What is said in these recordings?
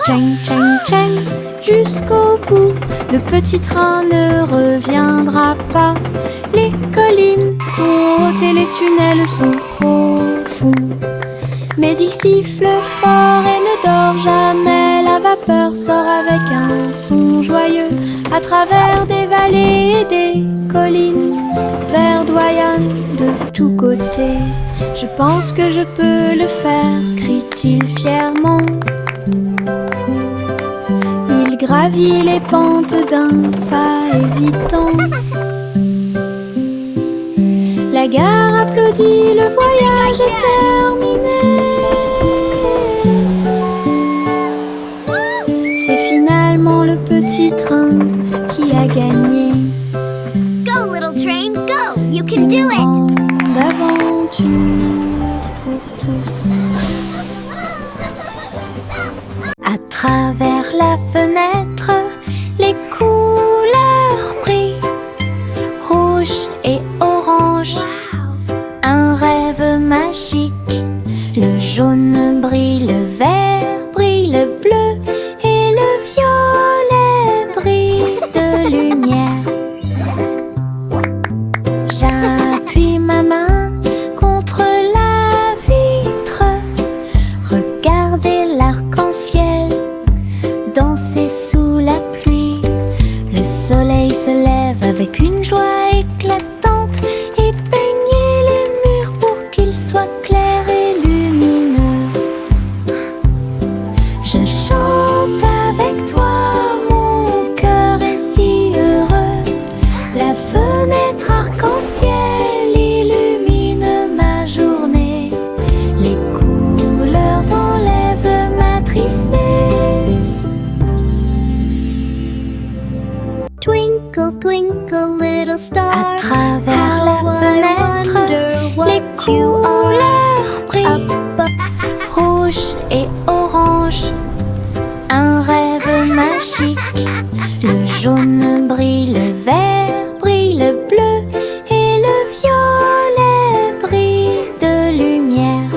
Tchang, tchang, tchang, jusqu'au bout. Le petit train ne reviendra pas. Les collines sont hautes et les tunnels sont profonds. Mais il siffle fort et ne dort jamais. La vapeur sort avec un son joyeux à travers des vallées et des collines. Verdoyant de tous côtés. Je pense que je peux le faire, crie-t-il fièrement. Il gravit les pentes d'un pas hésitant. La gare applaudit, le voyage est terminé. C'est finalement le petit train qui a gagné. Go, little train, go! You can do it! D'aventure pour tous. À travers la fenêtre, les couleurs brillent, rouge et orange. Un rêve magique. Le jaune brille, le vert brille, le bleu et le violet brillent de lumière. J'appuie ma main contre la vitre. Regardez l'arc-en-ciel danser sous la pluie. Le soleil se lève avec une joie éclatante et peignez les murs pour qu'ils soient clairs et lumineux. Je chante avec toi, mon cœur est si heureux. La fenêtre arc-en-ciel illumine ma journée. Les couleurs enlèvent ma tristesse. Twinkle, twinkle, little star. À travers la how I fenêtre, wonder what les you couleurs brillent, rouge et orange. Un rêve magique. Le jaune brille, le vert brille, le bleu et le violet brillent de lumière.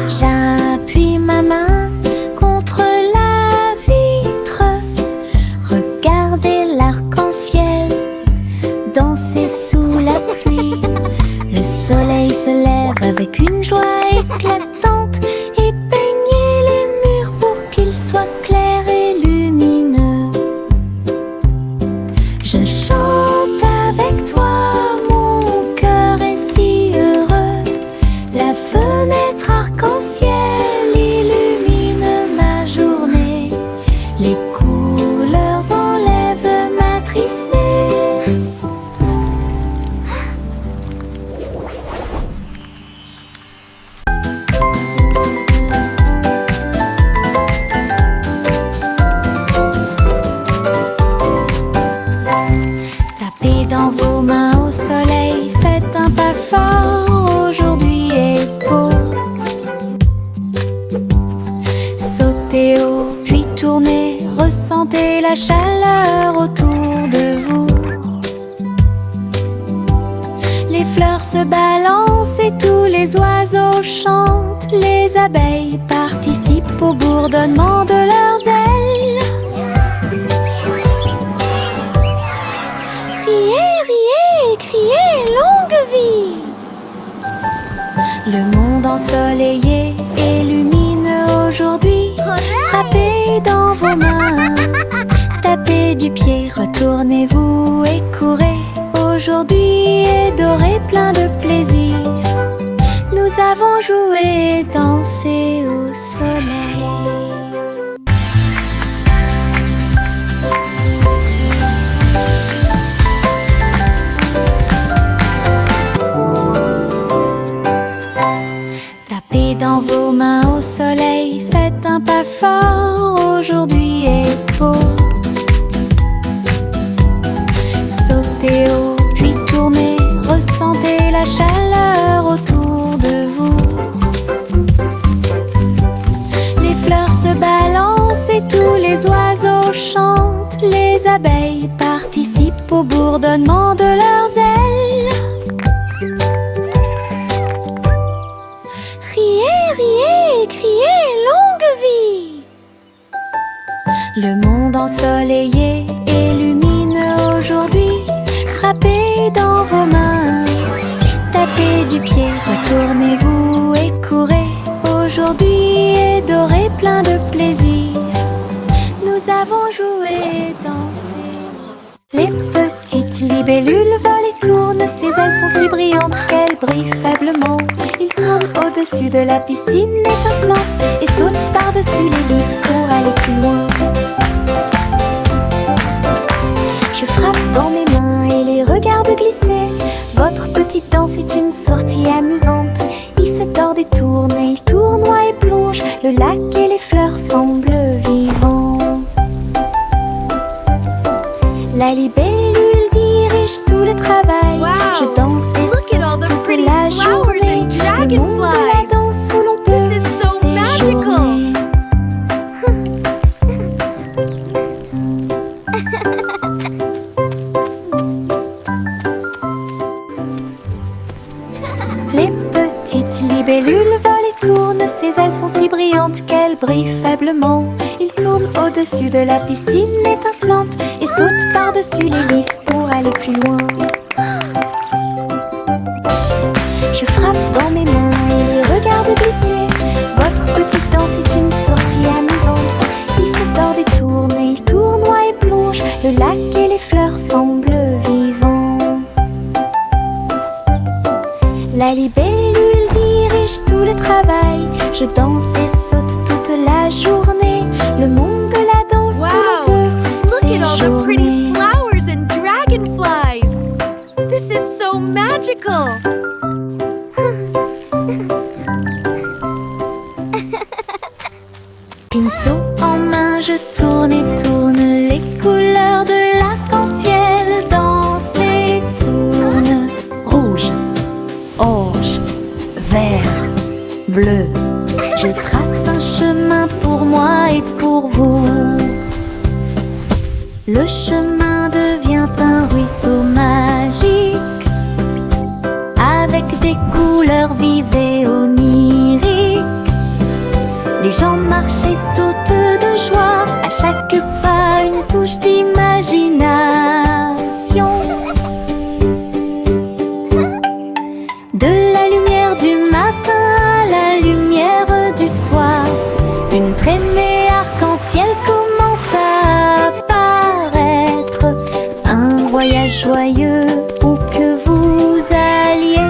J'appuie ma main contre la vitre. Regardez l'arc-en-ciel danser sous la pluie. Le soleil se lève avec une joie éclatante et peignez les murs pour qu'ils soient clairs et lumineux. Je chante avec toi, mon cœur est si heureux. La fenêtre arc-en-ciel illumine ma journée. Les couleurs enlèvent ma tristesse. Tapez dans vos mains au soleil, faites un pas fort, aujourd'hui est beau. Sautez haut, puis tournez, ressentez la chaleur autour de vous. Les fleurs se balancent et tous les oiseaux chantent. Les abeilles participent au bourdonnement de leurs ailes. Riez, riez et criez longue vie. Le monde ensoleillé illumine aujourd'hui. Frappez dans vos mains, tapez du pied, retournez-vous et courez. Aujourd'hui est doré, plein de plaisir. Nous avons joué et dansé au soleil. Tapez dans vos mains au soleil, faites un pas fort, aujourd'hui est beau. Sautez haut, puis tournez, ressentez la chaleur autour de vous. Les fleurs ensoleillé et lumineux aujourd'hui. Frappez dans vos mains, tapez du pied, retournez-vous et courez. Aujourd'hui est doré, plein de plaisir. Nous avons joué, dansé. Les petites libellules volent et tournent, ses ailes sont si brillantes qu'elles brillent faiblement. Ils tournent au-dessus de la piscine étincelante et sautent par-dessus les lys pour aller plus loin. Je frappe dans mes mains et les regarde glisser. Votre petite danse est une sortie amusante. Il se tord et tourne, et il tournoie et plonge. Le lac et les fleurs semblent vivants. La libellule dirige tout le travail. Wow. Je danse et Look at all saute the toute pretty la flowers journée. and Le monde de la dragonflies. danse où l'on peut This is so magical. séjourner. Les petites libellules volent et tournent, ses ailes sont si brillantes qu'elles brillent faiblement. Ils tournent au-dessus de la piscine étincelante et sautent par-dessus les lys pour aller plus loin. Je frappe dans mes mains et les regarde glisser. Votre petite danse est une sortie amusante. Il se tord et tourne, et il tournoie et plonge. Le lac et les fleurs semblent vivants. La libellule dirige tout le travail. Je danse et saute toute la journée. Le monde de la danse où Wow. l'on peut Look at all the pretty séjourner. flowers and dragonflies. This is so magical. Pinceau en main, je tourne et tourne. Les couleurs de l'arc-en-ciel dansent et tournent. Rouge, orange, vert, bleu. Je trace un chemin pour moi et pour vous. Le chemin devient un ruisseau magique, avec des couleurs vives et oniriques. Les gens marchent et sautent de joie, à chaque pas une touche d'imagination. De la lumière du matin à la lumière du soir, une traînée arc-en-ciel commence à apparaître. Un voyage joyeux où que vous alliez.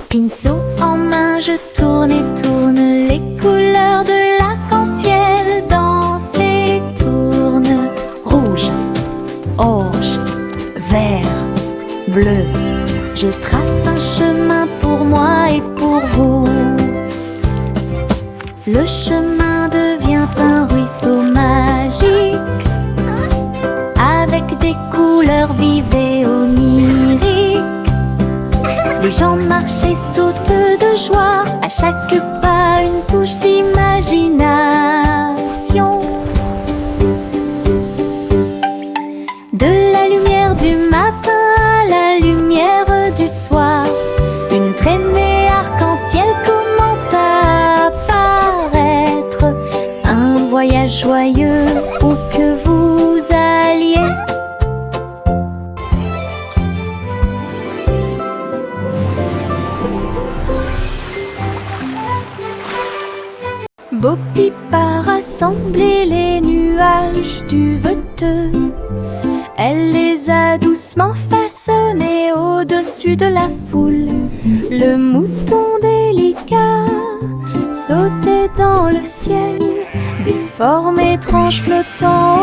Pinceau en main, je tourne et tourne. Les couleurs de l'arc-en-ciel dansent et tournent. Rouge, orange, vert, bleu. Je trace un chemin pour moi et pour vous. Le chemin devient un ruisseau magique, avec des couleurs vives et oniriques. Les gens marchent et sautent de joie, à chaque pas une touche d'imagination. De la lumière du matin à la lumière du soir, une traînée arc-en-ciel commence à apparaître. Un voyage joyeux où que vous alliez. Bo Peep a rassemblé les nuages du Veteux. Elle les a doucement façonnés au-dessus de la foule. Le mouton délicat sautait dans le ciel, des formes étranges flottant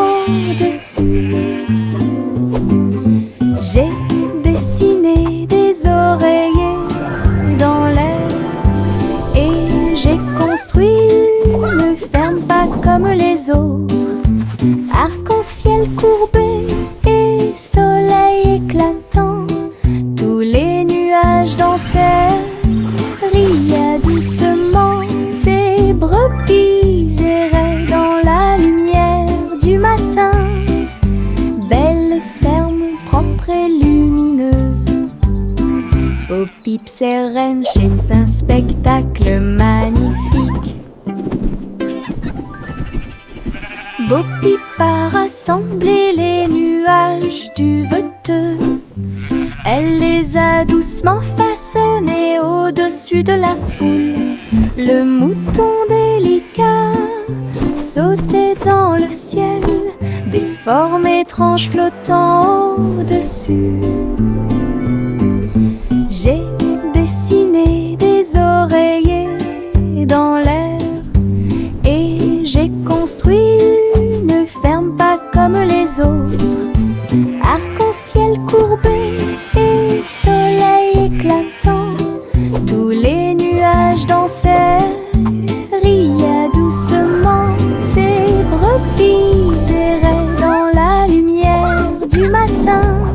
au-dessus. J'ai dessiné des oreillers dans l'air et j'ai construit une ferme pas comme les autres. Arc-en-ciel courbé et soleil éclatant, tous les nuages dansèrent, riaient doucement. Ces brebis erraient dans la lumière du matin. Belle ferme propre et lumineuse. Pip-Serrenche est un spectacle magnifique. Bo-Pip a rassemblé les nuages du Veteux. Elle les a doucement façonnés au-dessus de la foule. Le mouton délicat sautait dans le ciel, des formes étranges flottant au-dessus. J'ai dessiné des oreillers dans l'air et j'ai construit une ferme pas comme les autres. Arc-en-ciel courbé et soleil éclatant, tous les nuages dansaient, riaient doucement. Ces brebis erraient dans la lumière du matin.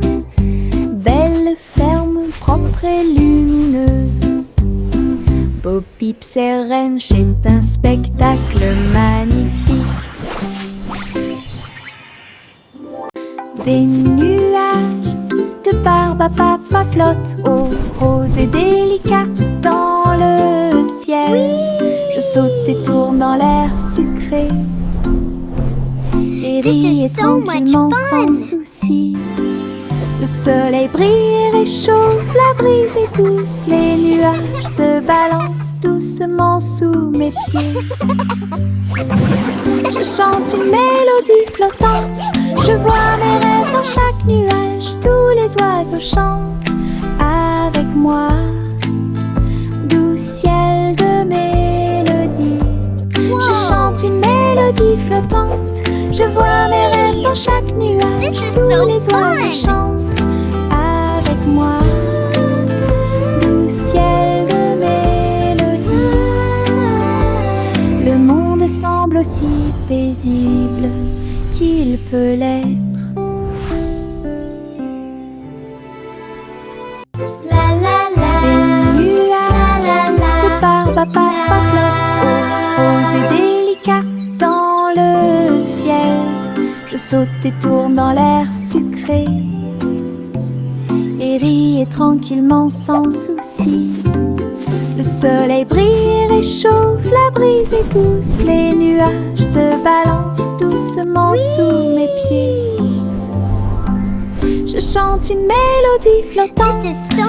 Belle ferme propre et lumineuse. Bo-Pip-Serrenche est un spectacle magnifique. Des nuages de barbe à papa flottent, oh, rose et délicat dans le ciel. Je saute et tourne dans l'air sucré et ris et tranquillement sans souci. Le soleil brille et réchauffe, la brise est douce, les nuages se balancent doucement sous mes pieds. Je chante une mélodie flottante, je vois mes rêves dans chaque nuage, tous les oiseaux chantent avec moi. Doux ciel de mélodie, je chante une mélodie flottante, je vois mes rêves dans chaque nuage, tous les oiseaux chantent avec moi. Doux ciel de mélodie, le monde semble aussi paisible qu'il peut l'être. La la la, des nuages de barbe à papa flottent, rose et délicat dans le ciel. Je saute et tourne dans l'air sucré et ris et tranquillement sans souci. Le soleil brille et réchauffe, la brise est douce, les nuages se balancent doucement sous mes pieds. Je chante une mélodie flottante,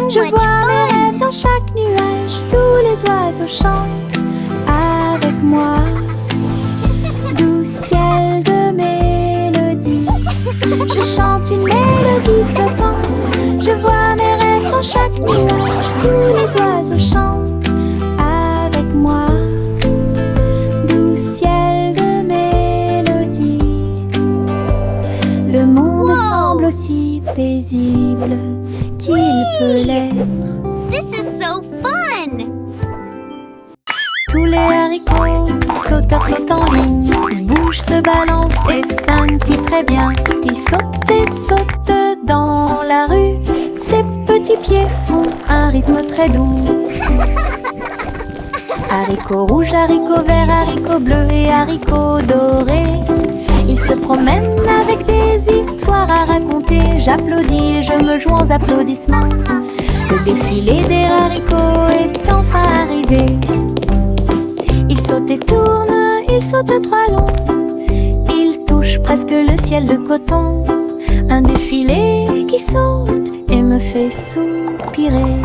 je vois mes rêves dans chaque nuage, tous les oiseaux chantent avec moi. Doux ciel de mélodie, je chante une mélodie flottante, je vois mes rêves dans chaque nuage, tous les oiseaux chantent avec moi. Doux ciel de mélodie, le monde semble aussi paisible qu'il peut l'être. This is so fun! Tous les haricots sauteurs sautent en ligne, ils bougent, se balancent et scintillent très bien. Ils sautent et sautent dans la rue, ses petits pieds font un rythme très doux. Haricots rouges, haricots verts, haricots bleus et haricots dorés, ils se promènent avec des histoires à raconter. J'applaudis et je me joins aux applaudissements. Le défilé des haricots est enfin arrivé. Ils sautent et tournent, ils sautent trois longs, ils touchent presque le ciel de coton. Un défilé qui saute et me fait soupirer.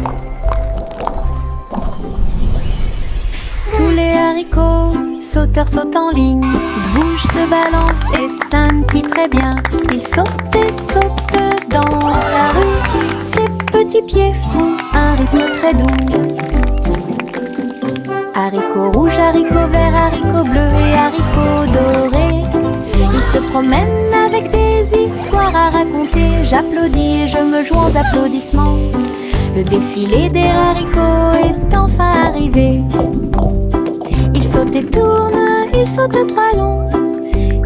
Tous les haricots sauteurs sautent en ligne, ils bougent, se balancent et scintillent très bien. Ils sautent et sautent dans la rue, ses petits pieds font un rythme très doux. Haricots rouges, haricots verts, haricots bleus et haricots dorés, ils se promènent avec des histoires à raconter. J'applaudis et je me joins aux applaudissements. Le défilé des haricots est enfin arrivé. Ils sautent et tournent, ils sautent trois longs,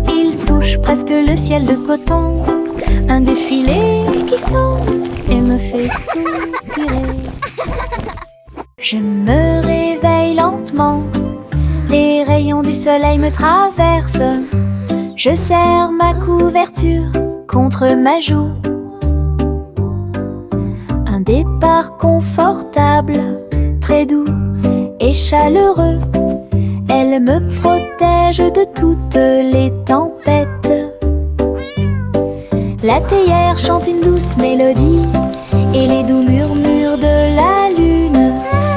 ils touchent presque le ciel de coton. Un défilé qui saute et me fait soupirer. Je me réveille lentement, les rayons du soleil me traversent. Je serre ma couverture contre ma joue. 1, départ confortable, très doux et chaleureux. Elle me protège de toutes les tempêtes. La théière chante une douce mélodie et les doux murmures de la lune.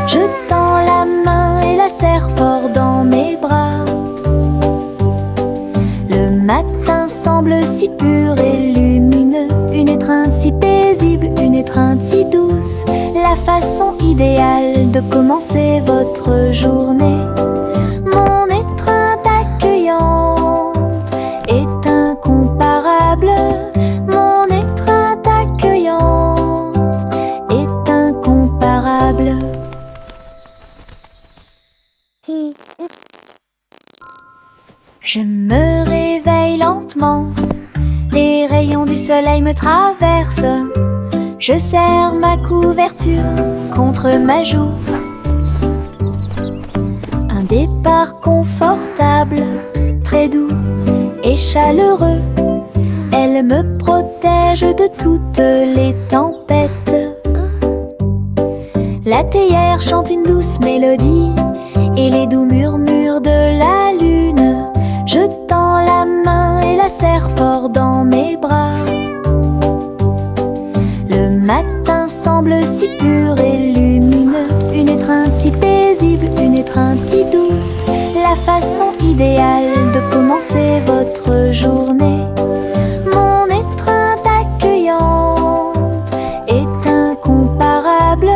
Je tends la main et la serre fort dans mes bras. Le matin semble si pur et lumineux, une étreinte si paisible, une étreinte si douce, la façon idéale de commencer votre journée. Mon étreinte accueillante est incomparable. Mon étreinte accueillante est incomparable. Je me réveille lentement, les rayons du soleil me traversent. Je serre ma couverture contre ma joue. Un départ confortable, très doux et chaleureux. Elle me protège de toutes les tempêtes. La théière chante une douce mélodie et les doux murmures de la lune. Je tends la main et la serre fort dans mes bras. Le matin semble si pur et lumineux, une étreinte si paisible, une étreinte si douce, la façon idéale de commencer votre journée. Mon étreinte accueillante est incomparable.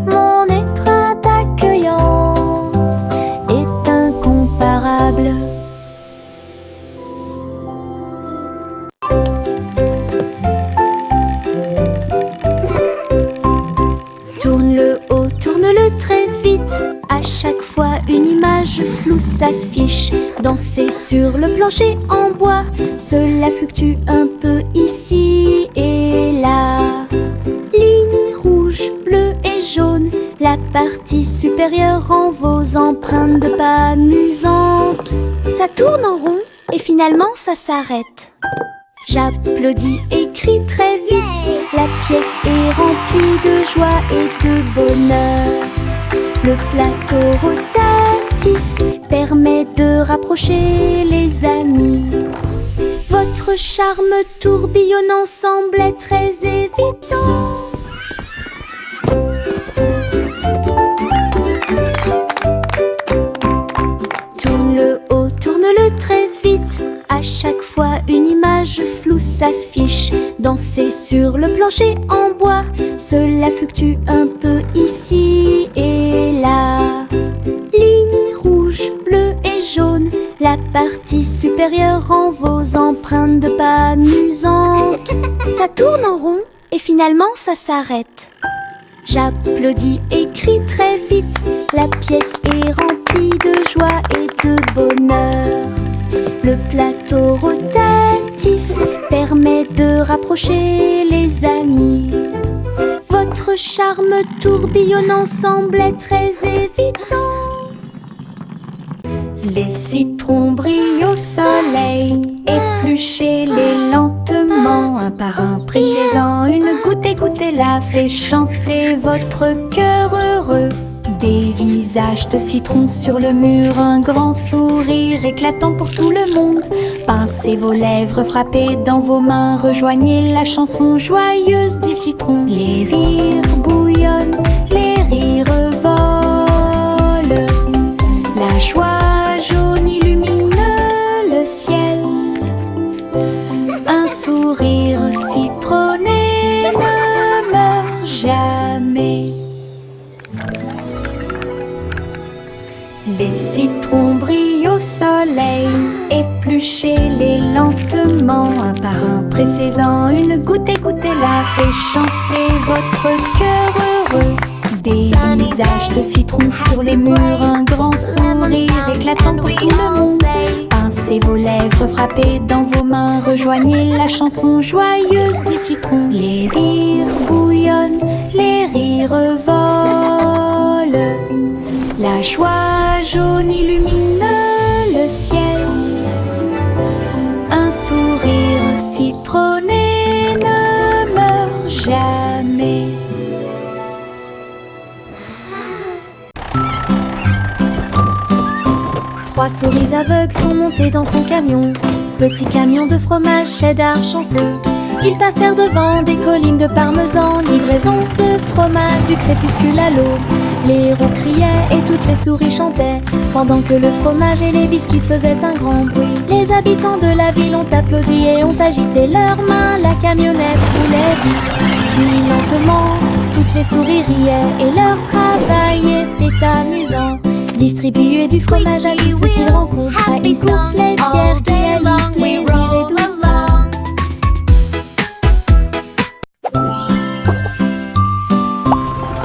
Mon étreinte accueillante est incomparable. Tourne-le haut, tourne-le très vite. À chaque fois une image floue s'affiche. Danser sur le plancher en bois, cela fluctue un peu ici et là. Ligne rouge, bleue et jaune, la partie supérieure rend vos empreintes de pas amusantes. Ça tourne en rond et finalement ça s'arrête. J'applaudis et crie très vite. La pièce est remplie de joie et de bonheur. Le plateau rotatif permet de rapprocher les amis. Votre charme tourbillonnant semble très évident. Tourne-le haut, tourne-le très vite. À chaque fois une image floue s'affiche. Danser sur le plancher en bois, cela fluctue un peu ici et là. Ligne rouge, bleue et jaune, la partie supérieure rend vos empreintes de pas amusantes. Ça tourne en rond et finalement ça s'arrête. J'applaudis et crie très vite. La pièce est remplie de joie et de bonheur. Le plateau rotatif permet de rapprocher les amis. Votre charme tourbillonnant semble très évident. Les citrons brillent au soleil, épluchez-les lentement, un par un, pressez-en une goutte, écoutez-la, fait chanter votre cœur heureux. Des visages de citron sur le mur, un grand sourire éclatant pour tout le monde. Pincez vos lèvres, frappez dans vos mains, rejoignez la chanson joyeuse du citron. Les rires bouillonnent, les rires volent, la joie jaune illumine le ciel. Un sourire citronné ne meurt jamais. Les citrons brillent au soleil, épluchez-les lentement, un par un, pressez-en une goutte, écoutez-la, fait chanter votre cœur heureux. Des visages de citron sur les murs, un grand sourire éclatant pour tout le monde. Pincez vos lèvres, frappez dans vos mains, rejoignez la chanson joyeuse du citron. Les rires bouillonnent, les rires volent, la joie jaune illumine le ciel. Un sourire citronné ne meurt jamais. 3 souris aveugles sont montées dans son camion. Petit camion de fromage cheddar chanceux. Ils passèrent devant des collines de parmesan. Livraison de fromage du crépuscule à l'aube. Les héros criaient et toutes les souris chantaient, pendant que le fromage et les biscuits faisaient un grand bruit. Les habitants de la ville ont applaudi et ont agité leurs mains. La camionnette roulait vite, puis lentement. Toutes les souris riaient et leur travail était amusant. Distribuer du fromage à tous ceux qu'ils rencontrent à une course laitière qui allie plaisir et douceur.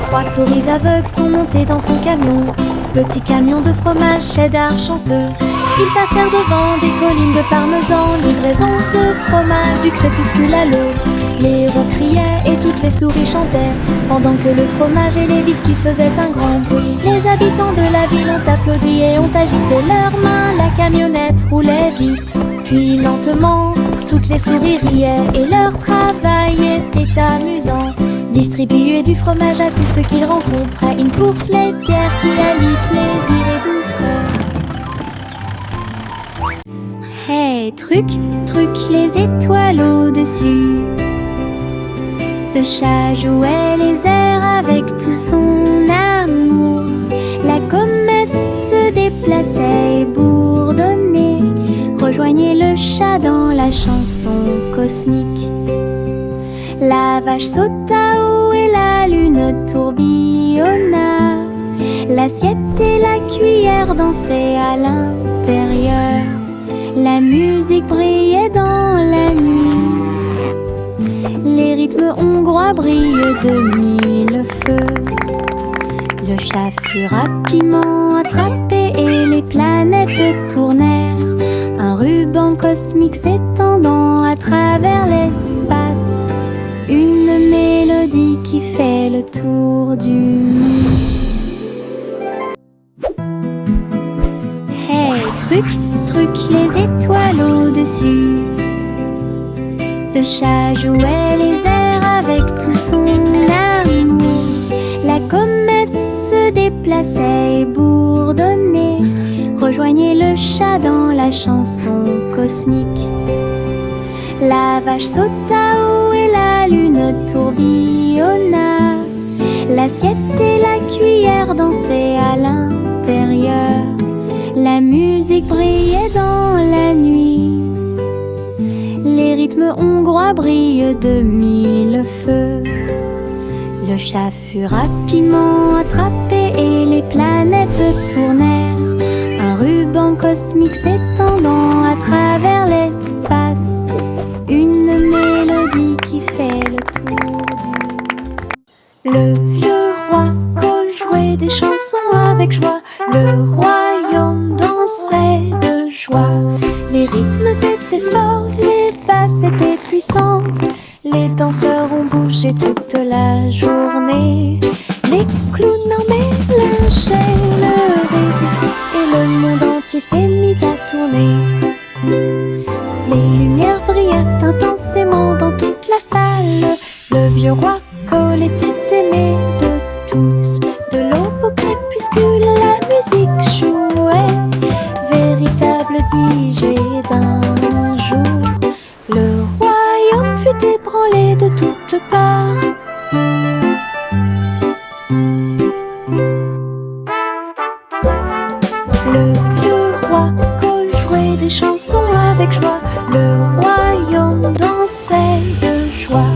Trois souris aveugles sont montées dans son camion. Petit camion de fromage cheddar chanceux. Ils passèrent devant des collines de parmesan. Livraison de fromage du crépuscule à l'aube. Les héros criaient et toutes les souris chantaient, pendant que le fromage et les biscuits faisaient un grand bruit. Les habitants de la ville ont applaudi et ont agité leurs mains. La camionnette roulait vite, puis lentement. Toutes les souris riaient et leur travail était amusant. Distribuer du fromage à tous ceux qu'ils rencontrent à une course laitière qui allie plaisir et douceur. Hey, truc, truc, les étoiles au-dessus. Le chat jouait les airs avec tout son amour. La comète se déplaçait et bourdonnait. Rejoignez le chat dans la chanson cosmique. La vache sauta haut et la lune tourbillonna. L'assiette et la cuillère dansaient à l'intérieur. La musique brillait dans la nuit. Les rythmes hongrois brillent de mille feux. Le chat fut rapidement attrapé et les planètes tournèrent. Un ruban cosmique s'étendant à travers l'espace. Une mélodie qui fait le tour du monde. Hey, truc, truc, les étoiles au-dessus. Le chat jouait les airs avec tout son amour. La comète se déplaçait et bourdonnait. Rejoignez le chat dans la chanson cosmique. La vache sauta haut et la lune tourbillonna. L'assiette et la cuillère dansaient à l'intérieur. La musique brillait dans la nuit. Les rythmes hongrois brillent de mille feux. Le chat fut rapidement attrapé et les planètes tournèrent. Un ruban cosmique s'étendant à travers l'espace. Une mélodie qui fait le tour du... Le vieux roi Cole jouait des chansons avec joie. Le royaume dansait de joie. Les rythmes étaient forts, les basses étaient puissantes. Les danseurs ont bougé toute la journée. Les clowns en mélangeaient le rythme et le monde entier s'est mis à tourner. Les lumières brillaient intensément dans toute la salle. Le vieux roi Cole était aimé de tous. De l'aube au crépuscule, la musique jouait. Véritable DJ d'un jour. Le royaume fut ébranlé de toutes parts. Le vieux roi Cole jouait des chansons avec joie. Le royaume dansait de joie.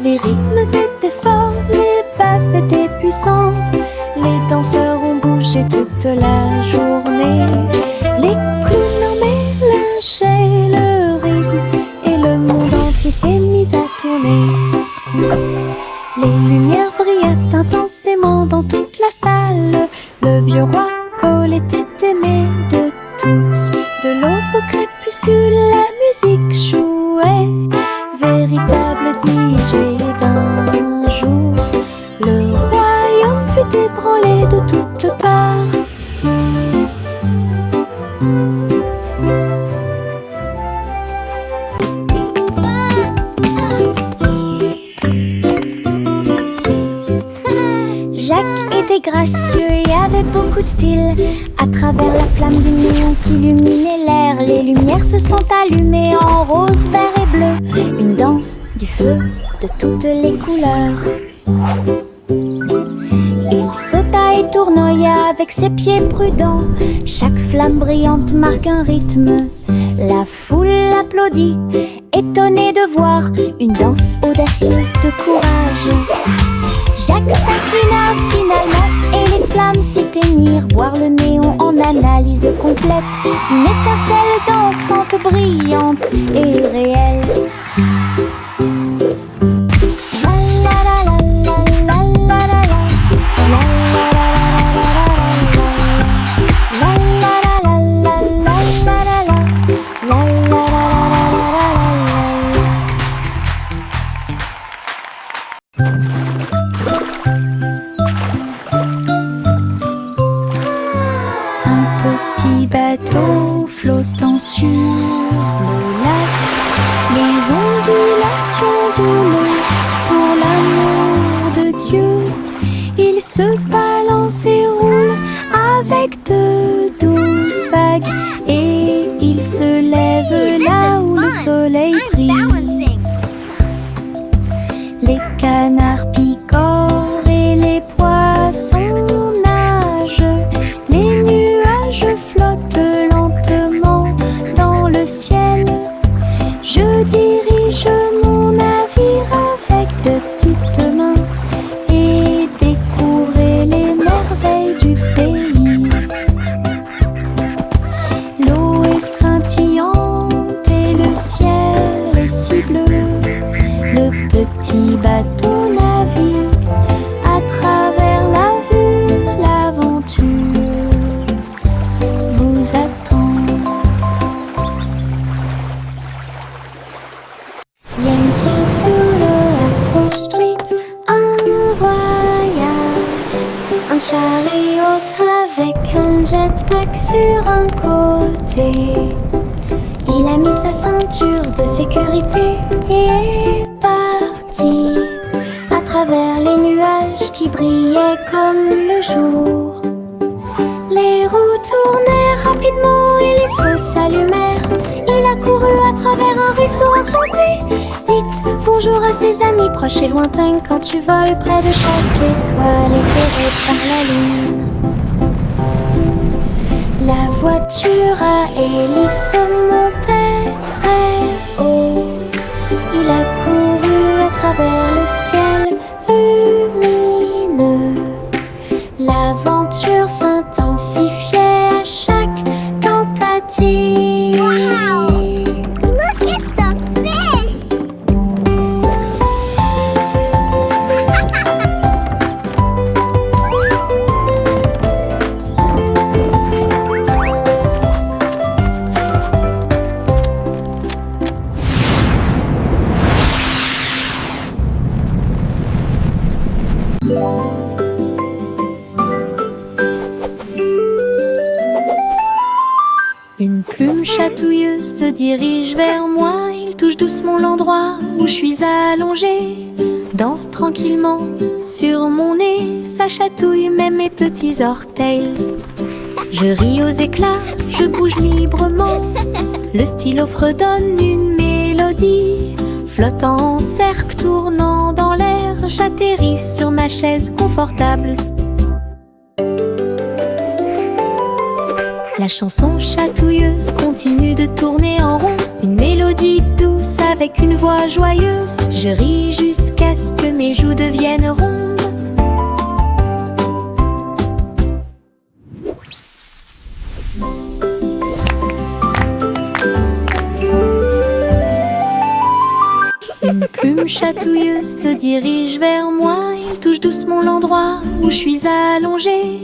Les rythmes étaient forts, les basses étaient puissantes. Les danseurs ont bougé toute la journée. Les clowns en mélangeaient le rythme et le monde entier s'est mis à tourner. Les lumières brillaient intensément dans toute la salle. Le vieux roi Cole était aimé de tous. De l'aube au crépuscule, la musique jouait. Véritable DJ d'un jour. Le royaume fut ébranlé de toutes parts. Jacques était gracieux et avait beaucoup beaucoup de style. À travers la flamme du néon qui illuminait l'air, les lumières se sont allumées en rose, vert et bleu. Une danse du feu de toutes les couleurs. Il sauta et tournoya avec ses pieds prudents. Chaque flamme brillante marque un rythme. La foule applaudit, étonnée de voir une danse audacieuse de courage. Jacques s'inclina finalement et les flammes s'éteignirent. Voir le néon en analyse complète. Une étincelle dansante, brillante et réelle. Bateau flottant sur le lac, les ondulations de l'eau, pour l'amour de Dieu, il se balance et roule avec de douces vagues, et il se lève là où le soleil brille. Les canards picorent et les poissons nagent, les nuages flottent lentement dans le ciel. Je dirige mon navire avec de petites mains et découvrir les merveilles du pays. L'eau est scintillante et le ciel est si bleu. Le petit bateau navigue à travers la vue, l'aventure vous attend. Yankee to the Street, un voyage, un chariot avec un jetpack sur un côté. Il a mis sa ceinture de sécurité et est parti à travers les nuages qui brillaient comme le jour. Les roues tournèrent rapidement et les feux s'allumèrent. Il a couru à travers un ruisseau enchanté. Dites bonjour à ses amis proches et lointains quand tu voles près de chaque étoile éclairée par la lune. La voiture à hélice montait très haut. Il a couru à travers le ciel lumineux. L'aventure s'intensifiait à chaque tentative. Wow! Look at the fish! Une plume chatouilleuse se dirige vers moi. Il touche doucement l'endroit où je suis allongée. Danse tranquillement sur mon nez. Ça chatouille même mes petits orteils. Je ris aux éclats, je bouge librement. Le stylo fredonne une mélodie. Flottant en cercle, tournant dans l'air, j'atterris sur ma chaise confortable. La chanson chatouilleuse continue de tourner en rond. Une mélodie douce avec une voix joyeuse. Je ris jusqu'à ce que mes joues deviennent rondes. Une plume chatouilleuse se dirige vers moi. Il touche doucement l'endroit où je suis allongée.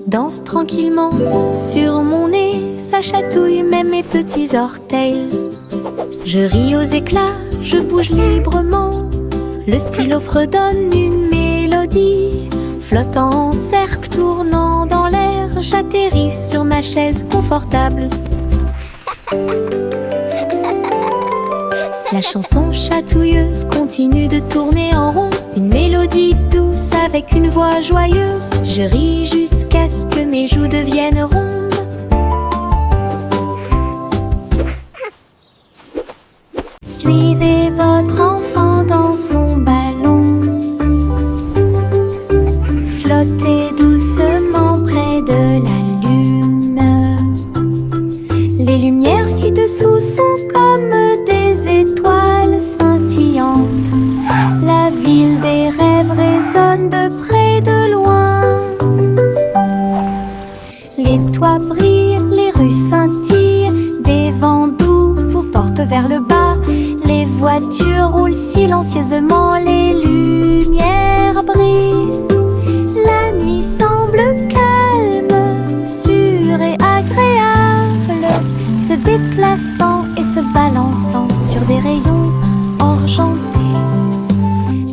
Danse tranquillement sur mon nez. Ça chatouille même mes petits orteils. Je ris aux éclats, je bouge librement. Le stylo fredonne une mélodie. Flottant en cercle, tournant dans l'air, j'atterris sur ma chaise confortable. La chanson chatouilleuse continue de tourner en rond. Une mélodie douce avec une voix joyeuse. Je ris jusqu'à ce que mes joues deviennent rondes. Suivez votre enfant dans son ballon. Flottez doucement près de la lune. Les lumières ci-dessous sont comme des étoiles scintillantes. La ville des rêves résonne de près, de loin. Les toits brillent, les rues scintillent, des vents doux vous portent vers le bas. Les voitures roulent silencieusement, les lumières brillent. La nuit semble calme, sûre et agréable, se déplaçant et se balançant sur des rayons argentés.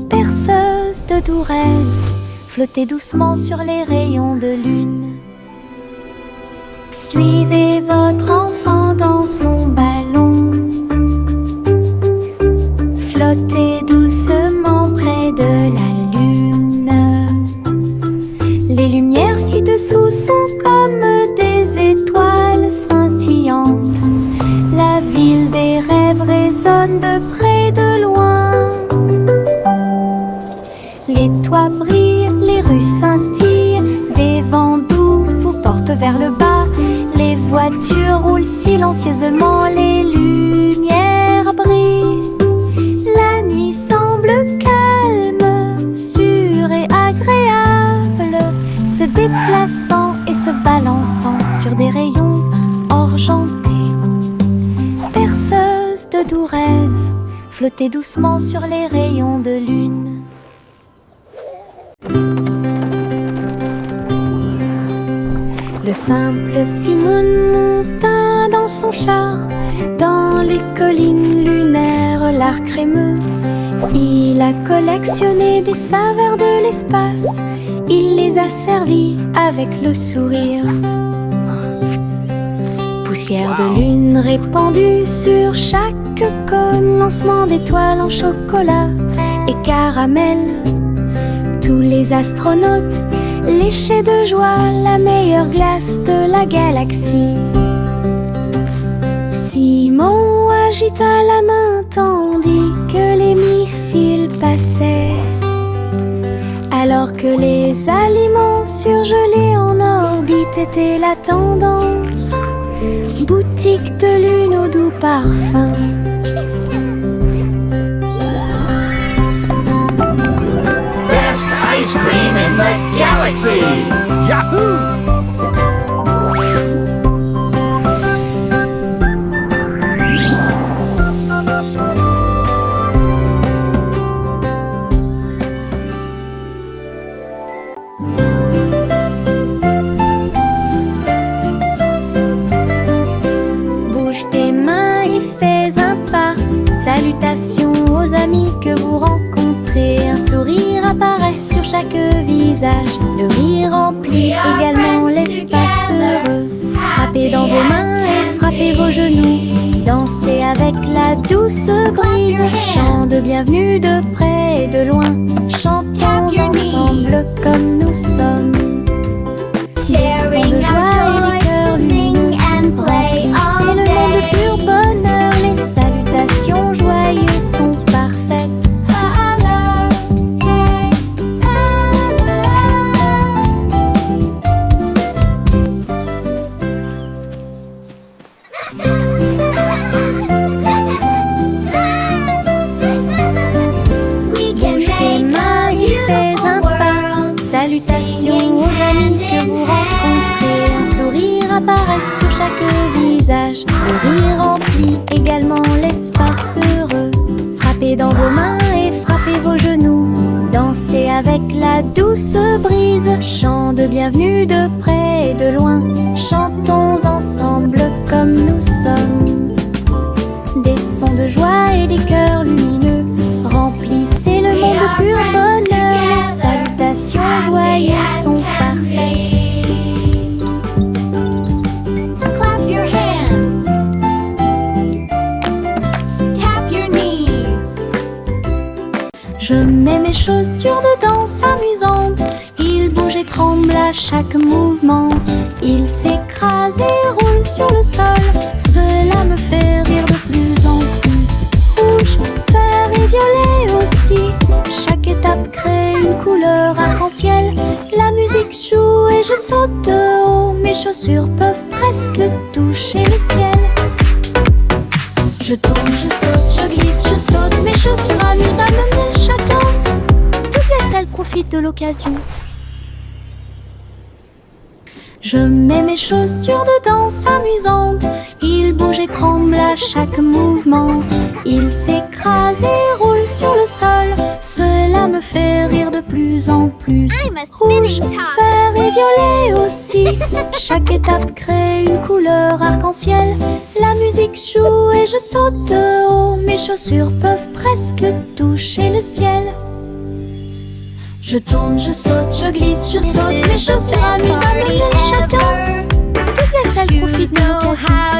Berceuse de doux rêves, flottez doucement sur les rayons de lune. Suivez votre enfant dans son ballon. Flottez doucement près de la lune. Les lumières ci-dessous sont comme des étoiles scintillantes. La ville des rêves résonne de près, de loin. Les toits brillent, les rues scintillent, des vents doux vous portent vers le bas. Les voitures roulent silencieusement, les lumières brillent. La nuit semble calme, sûre et agréable, se déplaçant et se balançant sur des rayons argentés. Berceuse de doux rêves, flottez doucement sur les rayons de lune. Le simple Simon monta dans son char, dans les collines lunaires, l'art crémeux. Il a collectionné des saveurs de l'espace, il les a servis avec le sourire. Poussière de lune répandue sur chaque cône, lancement d'étoiles en chocolat et caramel. Tous les astronautes léchaient de joie la meilleure glace de la galaxie. Simon agita la main tandis que les missiles passaient, alors que les aliments surgelés en orbite étaient la tendance. Boutique de lune au doux parfum. Best ice cream in the galaxy! Yahoo! Bouge tes mains et fais un pas. Salutations aux amis que vous rencontrez. Un sourire apparaît sur chaque visage. Le rire remplit également l'espace heureux. Frappez dans vos mains et frappez vos genoux. Dansez avec la douce brise. Chant de bienvenue de près et de loin. Chantons ensemble comme nous sommes. Dansons de joie et les cœurs lumineux. Remplissez le monde de pur bonheur. Les salutations joyeuses sont parfaites. Bouge tes mains et fais un pas. Salutations aux amis que vous rencontrez. Un sourire apparaît sur chaque visage. Le rire remplit également l'espace heureux. Frappez dans vos mains et frappez vos genoux. Dansez avec la douce brise. Chant de bienvenue de près et de loin. Chantons ensemble comme nous sommes. Des sons de joie et des cœurs lumineux. Remplissez le monde de pur bonheur. Les salutations joyeuses sont parfaites. Clap your hands. Tap your knees. Je mets mes chaussures de danse amusantes. Ils bougent et tremble à chaque mouvement. Il s'écrase et roule sur le sol. Cela me fait rire de plus en plus. Rouge, vert et violet aussi. Chaque étape crée une couleur arc-en-ciel. La musique joue et je saute de haut. Mes chaussures peuvent presque toucher le ciel. Je tourne, je saute, je glisse, je saute. Mes chaussures amusent à me mener chaque danse. Toutes les selles profitent de l'occasion. Je mets mes chaussures de danse amusantes. Ils bougent et tremblent à chaque mouvement. Ils s'écrasent et roulent sur le sol. Cela me fait rire de plus en plus. I'm a Rouge, spinning top. vert et violet aussi. Chaque étape crée une couleur arc-en-ciel. La musique joue et je saute de haut. Mes chaussures peuvent presque toucher le ciel. Je tourne, je saute, je glisse, je saute. Mes chaussures amusent à me mener chaque danse. Toutes les selles profitent de l'occasion.